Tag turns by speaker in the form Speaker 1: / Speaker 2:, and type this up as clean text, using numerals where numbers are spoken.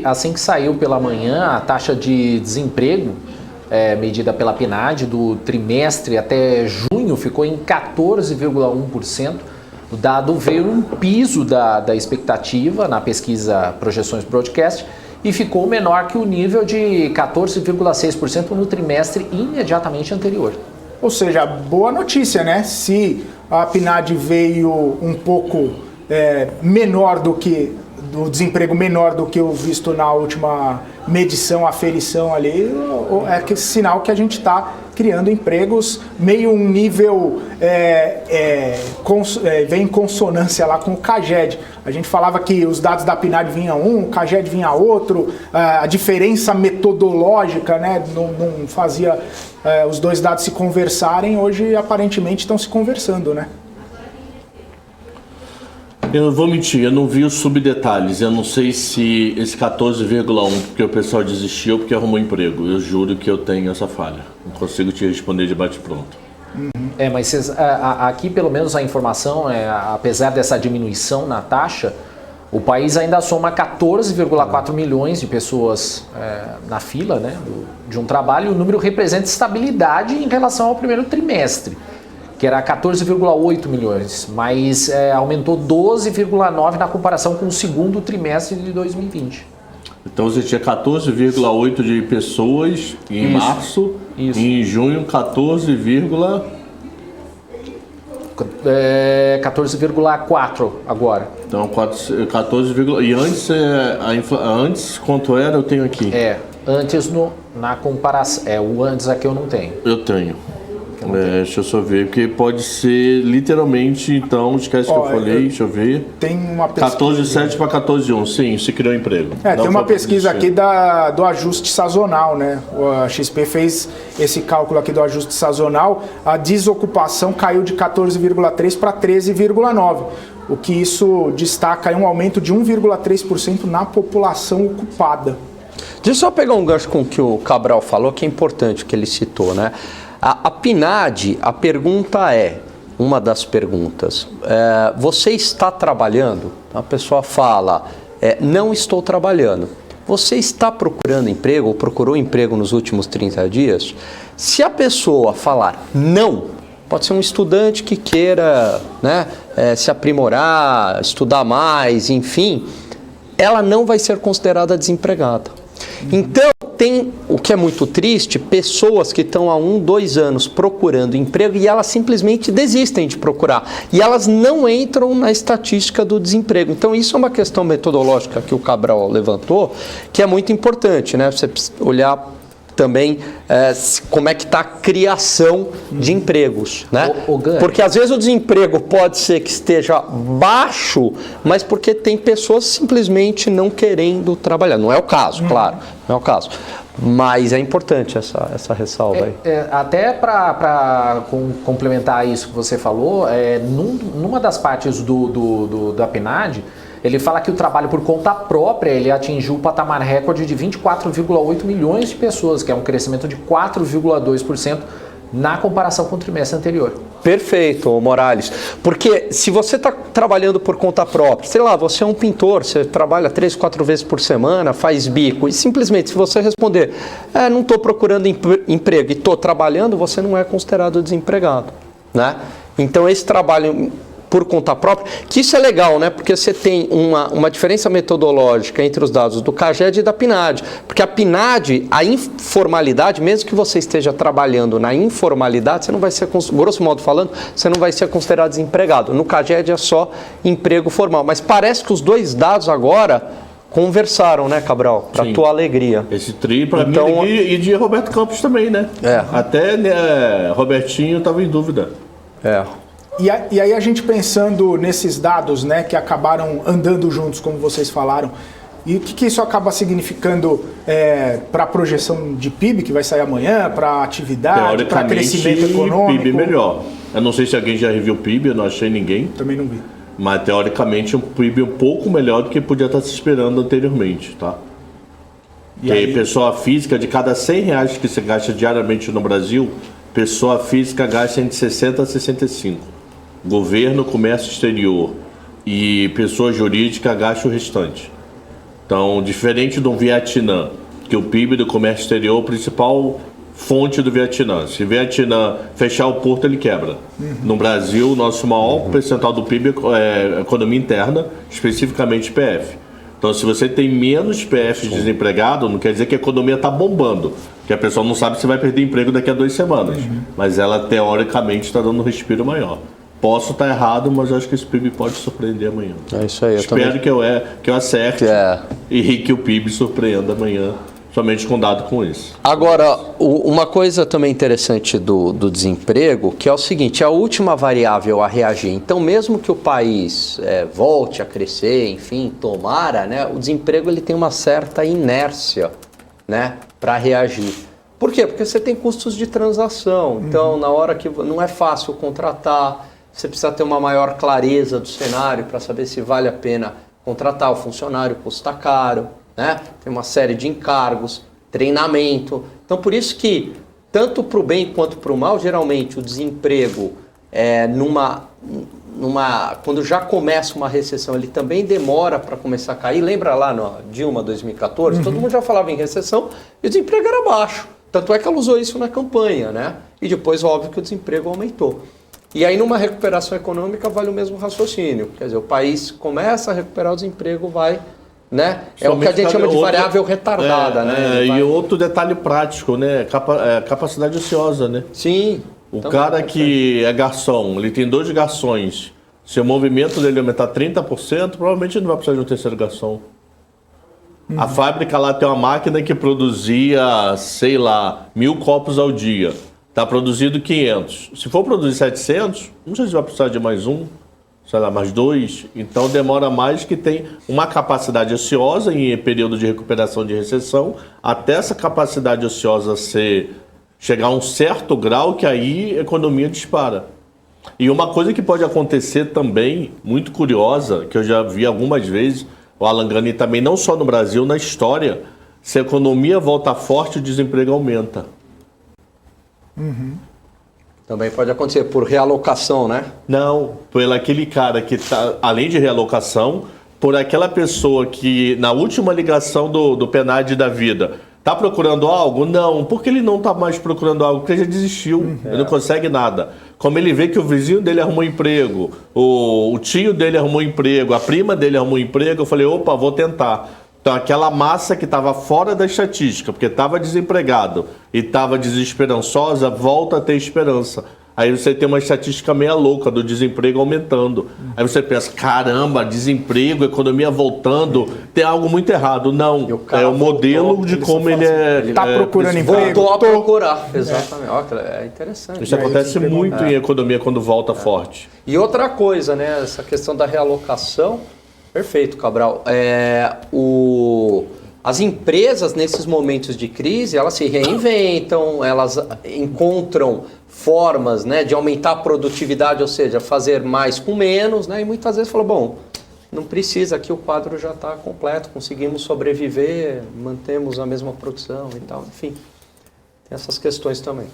Speaker 1: assim que saiu pela manhã, a taxa de desemprego medida pela PNAD do trimestre até junho ficou em 14,1%. O dado veio um piso da expectativa na pesquisa Projeções Broadcast e ficou menor que o nível de 14,6% no trimestre imediatamente anterior.
Speaker 2: Ou seja, boa notícia, né? Se a PNAD veio um pouco menor do que do desemprego menor do que o visto na última medição, aferição ali, é que sinal que a gente está criando empregos meio um nível vem em consonância lá com o CAGED. A gente falava que os dados da PNAD vinham um, o CAGED vinha outro, a diferença metodológica, né, não fazia os dois dados se conversarem, hoje aparentemente estão se conversando, né?
Speaker 3: Eu não vou mentir, eu não vi os subdetalhes. Eu não sei se esse 14,1 porque o pessoal desistiu ou porque arrumou emprego. Eu juro que eu tenho essa falha. Não consigo te responder de bate-pronto.
Speaker 1: Mas aqui pelo menos a informação, apesar dessa diminuição na taxa, o país ainda soma 14,4 milhões de pessoas na fila, né, de um trabalho. E o número representa estabilidade em relação ao primeiro trimestre, que era 14,8 milhões, mas aumentou 12,9 na comparação com o segundo trimestre de 2020.
Speaker 3: Então você tinha 14,8 de pessoas em março, e em junho
Speaker 1: 14,4 agora.
Speaker 3: Então 14, e antes quanto era eu tenho aqui?
Speaker 1: Antes na comparação, o antes aqui eu não tenho.
Speaker 3: Eu tenho. Deixa eu só ver, porque pode ser literalmente, então, esquece que eu falei, deixa eu ver.
Speaker 2: Tem uma pesquisa...
Speaker 3: 14,7 para 14,1, sim, se criou emprego.
Speaker 2: Tem uma pesquisa aqui do ajuste sazonal, né? A XP fez esse cálculo aqui do ajuste sazonal, a desocupação caiu de 14,3 para 13,9, o que isso destaca um aumento de 1,3% na população ocupada.
Speaker 4: Deixa eu só pegar um gancho com o que o Cabral falou, que é importante, que ele citou, né? A PNAD, a pergunta uma das perguntas, você está trabalhando? A pessoa fala, não estou trabalhando. Você está procurando emprego ou procurou emprego nos últimos 30 dias? Se a pessoa falar não, pode ser um estudante que queira, né, se aprimorar, estudar mais, enfim, ela não vai ser considerada desempregada. Então, tem, o que é muito triste, pessoas que estão há 1, 2 anos procurando emprego e elas simplesmente desistem de procurar. E elas não entram na estatística do desemprego. Então, isso é uma questão metodológica que o Cabral levantou, que é muito importante, né? Você precisa olhar também como é que está a criação de empregos, né? Porque às vezes o desemprego pode ser que esteja baixo, mas porque tem pessoas simplesmente não querendo trabalhar. Não é o caso, claro, não é o caso. Mas é importante essa ressalva aí.
Speaker 1: Até para complementar isso que você falou, numa das partes da PNAD, ele fala que o trabalho por conta própria ele atingiu o patamar recorde de 24,8 milhões de pessoas, que é um crescimento de 4,2% na comparação com o trimestre anterior.
Speaker 4: Perfeito, Morales. Porque se você está trabalhando por conta própria, sei lá, você é um pintor, você trabalha 3, 4 vezes por semana, faz bico, e simplesmente se você responder, não estou procurando emprego e estou trabalhando, você não é considerado desempregado, né? Então esse trabalho por conta própria, que isso é legal, né? Porque você tem uma diferença metodológica entre os dados do CAGED e da PNAD. Porque a PNAD, a informalidade, mesmo que você esteja trabalhando na informalidade, você não vai ser, grosso modo falando, você não vai ser considerado desempregado. No CAGED é só emprego formal. Mas parece que os dois dados agora conversaram, né, Cabral? Para tua alegria.
Speaker 3: Esse tri para mim e de Roberto Campos também, né? Até Robertinho estava em dúvida.
Speaker 2: E aí a gente pensando nesses dados, né, que acabaram andando juntos, como vocês falaram, e o que isso acaba significando para a projeção de PIB, que vai sair amanhã, para atividade, para crescimento econômico?
Speaker 3: PIB melhor. Eu não sei se alguém já reviu o PIB, eu não achei ninguém.
Speaker 2: Também não vi.
Speaker 3: Mas teoricamente um PIB um pouco melhor do que podia estar se esperando anteriormente, tá? E aí, pessoa física, de cada R$100 que você gasta diariamente no Brasil, pessoa física gasta entre 60 a 65. Governo, comércio exterior e pessoa jurídica gasta o restante. Então, diferente do Vietnã, que o PIB do comércio exterior é a principal fonte do Vietnã. Se o Vietnã fechar o porto, ele quebra. No Brasil, o nosso maior percentual do PIB é economia interna, especificamente PF. Então, se você tem menos PF desempregado, não quer dizer que a economia está bombando, porque a pessoa não sabe se vai perder emprego daqui a 2 semanas. Mas ela, teoricamente, está dando um respiro maior. Posso estar errado, mas eu acho que esse PIB pode surpreender amanhã.
Speaker 4: É isso aí.
Speaker 3: Espero que eu acerte e que o PIB surpreenda amanhã, somente com dado com isso.
Speaker 4: Agora, uma coisa também interessante do desemprego, que é o seguinte, é a última variável a reagir. Então, mesmo que o país volte a crescer, enfim, tomara, né, o desemprego ele tem uma certa inércia, né, para reagir. Por quê? Porque você tem custos de transação. Então, na hora que não é fácil contratar, você precisa ter uma maior clareza do cenário para saber se vale a pena contratar o funcionário, custa caro, né? Tem uma série de encargos, treinamento. Então, por isso que, tanto para o bem quanto para o mal, geralmente o desemprego, quando já começa uma recessão, ele também demora para começar a cair. Lembra lá no Dilma 2014? Todo mundo já falava em recessão e o desemprego era baixo. Tanto é que ela usou isso na campanha, né? E depois, óbvio, que o desemprego aumentou. E aí, numa recuperação econômica, vale o mesmo raciocínio. Quer dizer, o país começa a recuperar o desemprego, vai, né? É o que a gente chama de variável retardada, né?
Speaker 3: E outro detalhe prático, né? Capacidade ociosa, né?
Speaker 4: Sim.
Speaker 3: O cara que é garçom, ele tem 2 garçons. Se o movimento dele aumentar 30%, provavelmente ele não vai precisar de um terceiro garçom. A fábrica lá tem uma máquina que produzia, sei lá, 1000 copos ao dia. Está produzindo 500. Se for produzir 700, não sei se vai precisar de mais um, sei lá, mais 2. Então demora mais, que tem uma capacidade ociosa em período de recuperação de recessão, até essa capacidade ociosa chegar a um certo grau que aí a economia dispara. E uma coisa que pode acontecer também, muito curiosa, que eu já vi algumas vezes, o Alan Gani também, não só no Brasil, na história, se a economia volta forte, o desemprego aumenta.
Speaker 4: Também pode acontecer por realocação, né?
Speaker 3: Não, por aquele cara que está, além de realocação, por aquela pessoa que na última ligação do PNAD da vida está procurando algo? Não. Por que ele não está mais procurando algo? Porque ele já desistiu, ele não consegue nada. Como ele vê que o vizinho dele arrumou emprego, o tio dele arrumou emprego, a prima dele arrumou emprego, eu falei, opa, vou tentar. Então, aquela massa que estava fora da estatística, porque estava desempregado e estava desesperançosa, volta a ter esperança. Aí você tem uma estatística meia louca do desemprego aumentando. Aí você pensa, caramba, desemprego, economia voltando, tem algo muito errado. Não, é o modelo de como ele é...
Speaker 2: Está procurando emprego?
Speaker 4: Voltou a procurar, exatamente. É interessante.
Speaker 3: Isso acontece muito em economia quando volta forte.
Speaker 4: E outra coisa, né, essa questão da realocação... Perfeito, Cabral. As empresas, nesses momentos de crise, elas se reinventam, elas encontram formas, né, de aumentar a produtividade, ou seja, fazer mais com menos, né, e muitas vezes falam, bom, não precisa, aqui o quadro já está completo, conseguimos sobreviver, mantemos a mesma produção e tal, enfim, tem essas questões também.